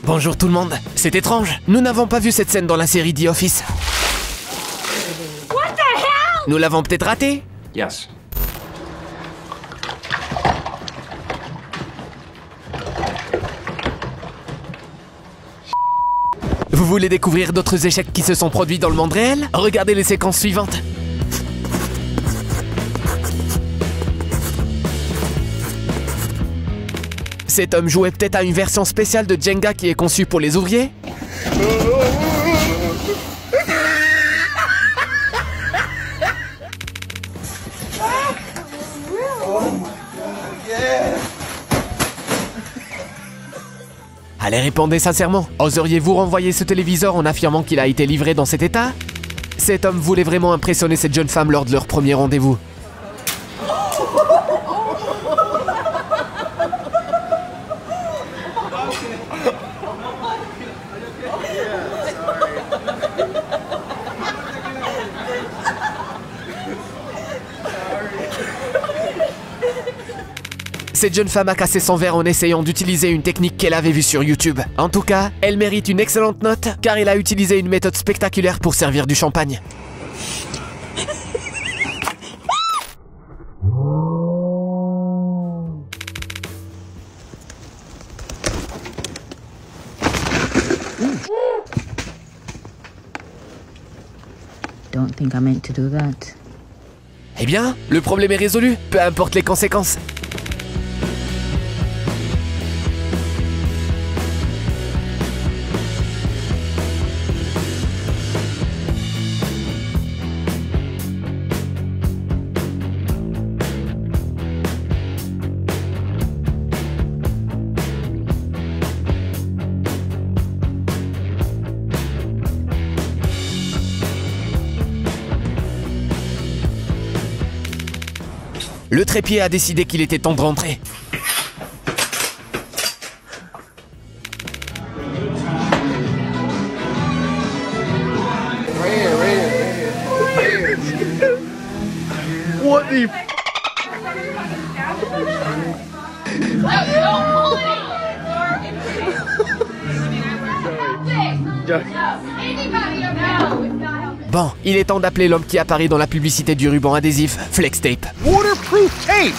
Bonjour tout le monde. C'est étrange. Nous n'avons pas vu cette scène dans la série The Office. What the hell? Nous l'avons peut-être raté? Yes. Vous voulez découvrir d'autres échecs qui se sont produits dans le monde réel? Regardez les séquences suivantes. Cet homme jouait peut-être à une version spéciale de Jenga qui est conçue pour les ouvriers? Allez, répondez sincèrement. Oseriez-vous renvoyer ce téléviseur en affirmant qu'il a été livré dans cet état? Cet homme voulait vraiment impressionner cette jeune femme lors de leur premier rendez-vous. Cette jeune femme a cassé son verre en essayant d'utiliser une technique qu'elle avait vue sur YouTube. En tout cas, elle mérite une excellente note car elle a utilisé une méthode spectaculaire pour servir du champagne. Don't think I meant to do that. Eh bien, le problème est résolu, peu importe les conséquences. Le trépied a décidé qu'il était temps de rentrer. What the Bon, il est temps d'appeler l'homme qui apparaît dans la publicité du ruban adhésif, Flex Tape. waterproof tape?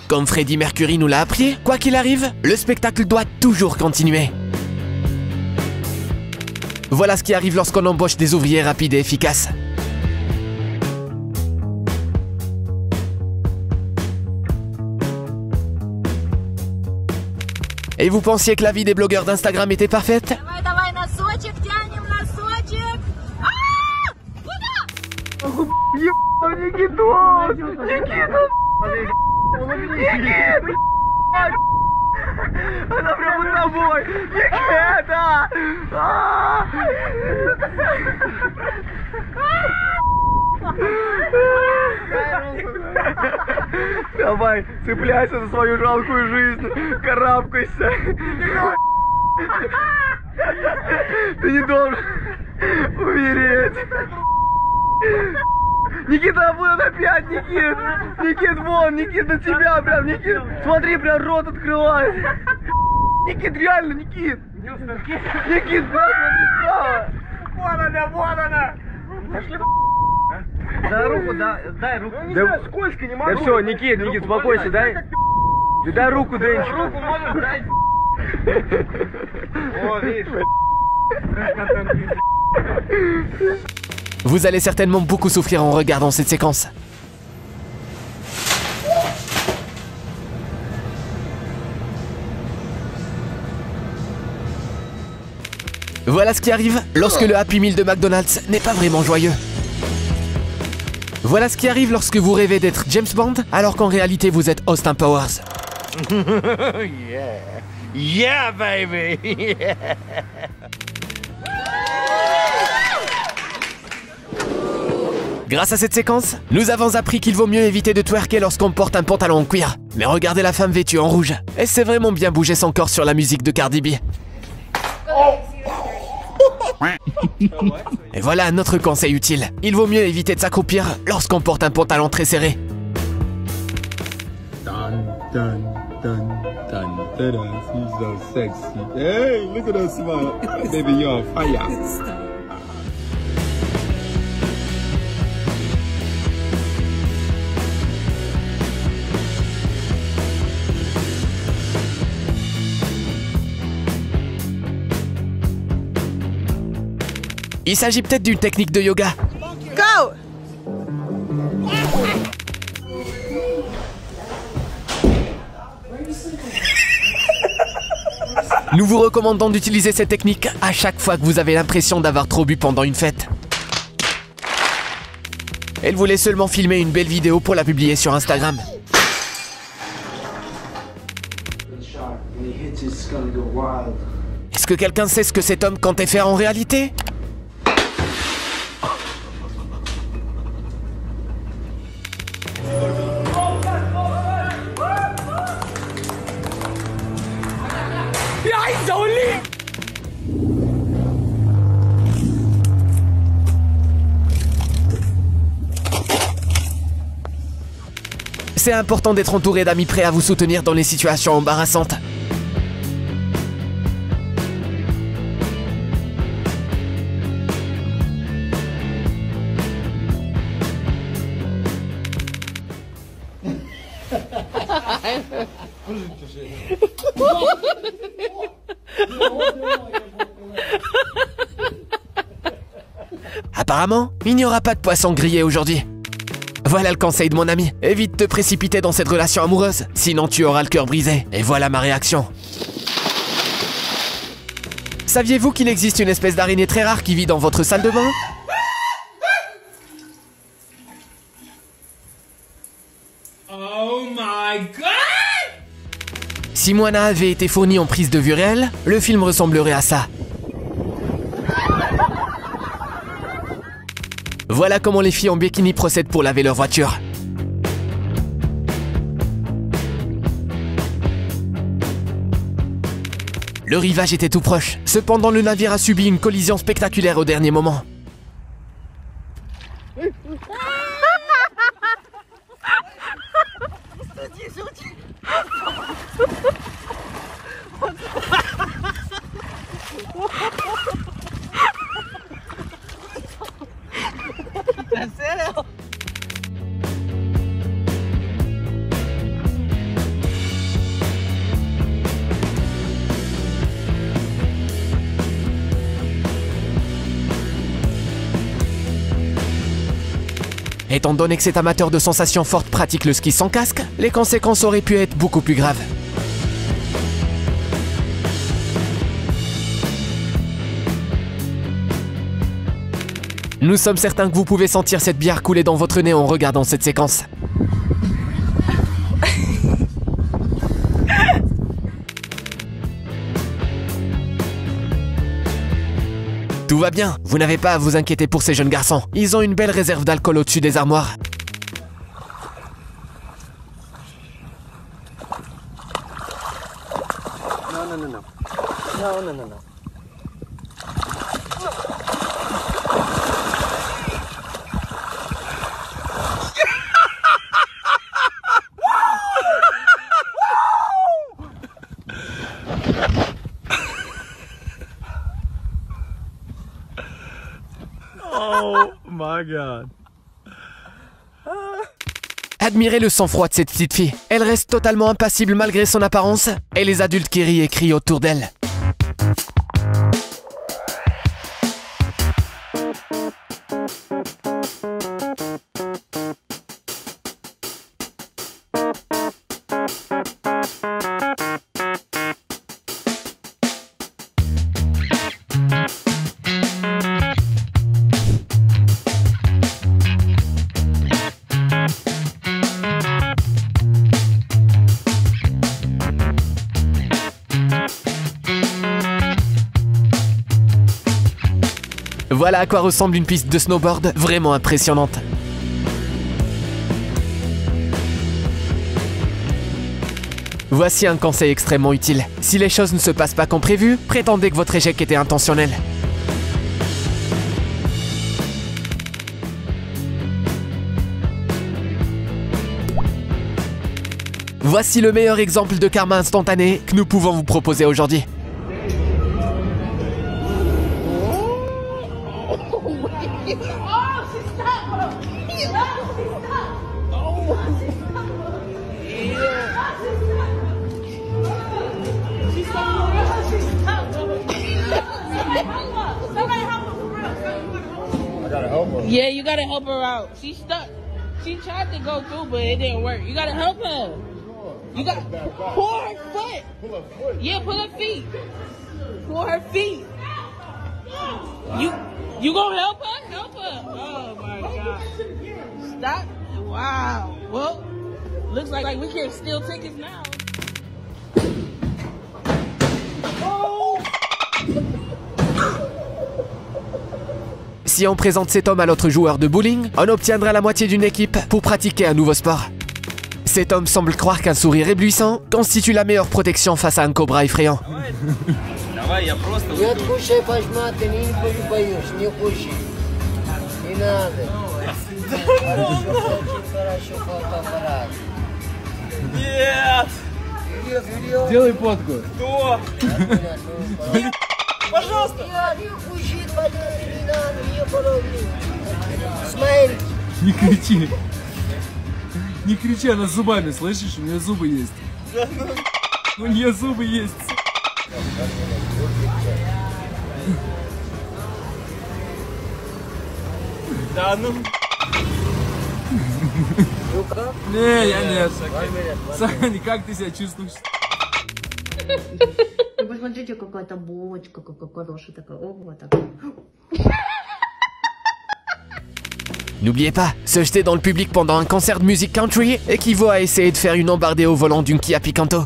Comme Freddie Mercury nous l'a appris, quoi qu'il arrive, le spectacle doit toujours continuer. Voilà ce qui arrive lorsqu'on embauche des ouvriers rapides et efficaces. Et vous pensiez que la vie des blogueurs d'Instagram était parfaite? Давай, давай, носочек, тянем носочек. Куда? Она прямо под тобой! Никита! Давай, цепляйся за свою жалкую жизнь, карабкайся! Ты не должен умереть! Никита, будут опять, Никит! Никит, вон, Никит, на тебя прям, Никит! Смотри, прям рот открывает! Никит, реально, Никит! Никит, прям, вон она! Дай руку, дай руку. Да, скользко, не могу. Да все, Никит, успокойся, дай. Дай руку, Дэнчик. Руку можешь дать? О, видишь. Vous allez certainement beaucoup souffrir en regardant cette séquence. Voilà ce qui arrive lorsque le Happy Meal de McDonald's n'est pas vraiment joyeux. Voilà ce qui arrive lorsque vous rêvez d'être James Bond alors qu'en réalité vous êtes Austin Powers. Yeah. Yeah, baby. Yeah. Grâce à cette séquence, nous avons appris qu'il vaut mieux éviter de twerker lorsqu'on porte un pantalon en cuir. Mais regardez la femme vêtue en rouge. Elle sait vraiment bien bouger son corps sur la musique de Cardi B. Et voilà un autre conseil utile. Il vaut mieux éviter de s'accroupir lorsqu'on porte un pantalon très serré. Dun, dun, dun, dun, dun, dun. She's so sexy. Hey, look at her smile. Baby, you're on fire. Il s'agit peut-être d'une technique de yoga. Go! Nous vous recommandons d'utiliser cette technique à chaque fois que vous avez l'impression d'avoir trop bu pendant une fête. Elle voulait seulement filmer une belle vidéo pour la publier sur Instagram. Est-ce que quelqu'un sait ce que cet homme comptait faire en réalité? C'est important d'être entouré d'amis prêts à vous soutenir dans les situations embarrassantes. Apparemment, il n'y aura pas de poisson grillé aujourd'hui. Voilà le conseil de mon ami. Évite de te précipiter dans cette relation amoureuse, sinon tu auras le cœur brisé. Et voilà ma réaction. Saviez-vous qu'il existe une espèce d'araignée très rare qui vit dans votre salle de bain? Oh my god! Si Moana avait été fournie en prise de vue réelle, le film ressemblerait à ça. Voilà comment les filles en bikini procèdent pour laver leur voiture. Le rivage était tout proche. Cependant, le navire a subi une collision spectaculaire au dernier moment. Étant donné que cet amateur de sensations fortes pratique le ski sans casque, les conséquences auraient pu être beaucoup plus graves. Nous sommes certains que vous pouvez sentir cette bière couler dans votre nez en regardant cette séquence. Tout va bien, vous n'avez pas à vous inquiéter pour ces jeunes garçons. Ils ont une belle réserve d'alcool au-dessus des armoires. Non. Oh my god. Admirez le sang-froid de cette petite fille. Elle reste totalement impassible malgré son apparence et les adultes qui rient et crient autour d'elle. Voilà à quoi ressemble une piste de snowboard vraiment impressionnante. Voici un conseil extrêmement utile. Si les choses ne se passent pas comme prévu, prétendez que votre échec était intentionnel. Voici le meilleur exemple de karma instantané que nous pouvons vous proposer aujourd'hui. Yeah, you gotta help her out. She's stuck. She tried to go through, but it didn't work. You gotta help her. You got pull her foot. Yeah, pull her feet. Pull her feet. You gonna help her? Help her. Oh my God. Stop. Wow. Well, looks like we can steal tickets now. Si on présente cet homme à l'autre joueur de bowling, on obtiendra la moitié d'une équipe pour pratiquer un nouveau sport. Cet homme semble croire qu'un sourire éblouissant constitue la meilleure protection face à un cobra effrayant. Не откушай пашматы, не боюсь, не кушай. Не надо. Хорошо, очень хорошо фотоаппарат. Нет! Делай фотку. Кто? Пожалуйста! Не кушай, не надо, не пороги. Смайл. Не кричи. Не кричи, она зубами, слышишь? У нее зубы есть. У нее зубы есть. Да ну. Не, я нет. Саня, как ты себя чувствуешь? Посмотрите, какая-то булочка, какая хорошая такая. О, вот такая. N'oubliez pas, se jeter dans le public pendant un concert de musique country équivaut à essayer de faire une embardée au volant d'une Kia Picanto.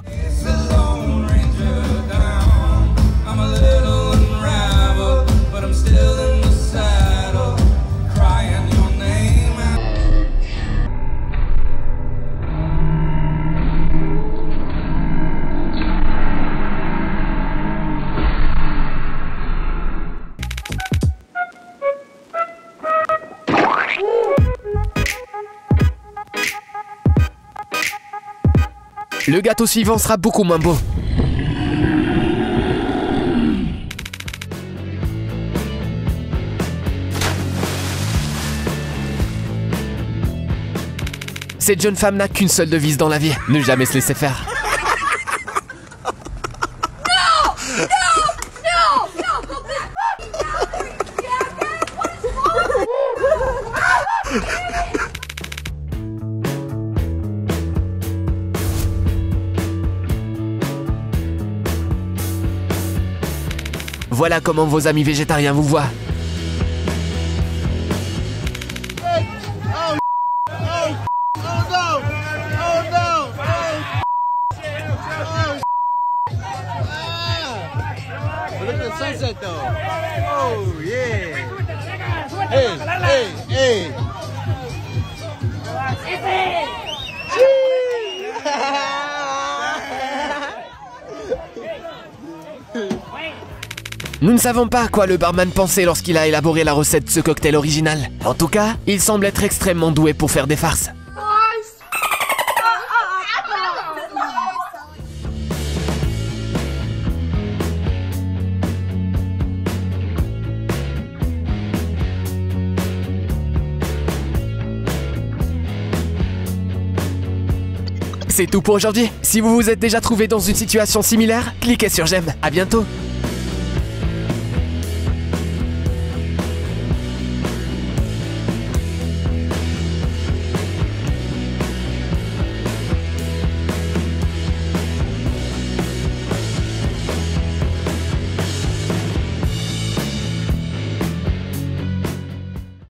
Le gâteau suivant sera beaucoup moins beau. Cette jeune femme n'a qu'une seule devise dans la vie, ne jamais se laisser faire. Voilà comment vos amis végétariens vous voient. Look at the sunset though. Oh yeah. Hey. Nous ne savons pas à quoi le barman pensait lorsqu'il a élaboré la recette de ce cocktail original. En tout cas, il semble être extrêmement doué pour faire des farces. C'est tout pour aujourd'hui. Si vous vous êtes déjà trouvé dans une situation similaire, cliquez sur j'aime. À bientôt.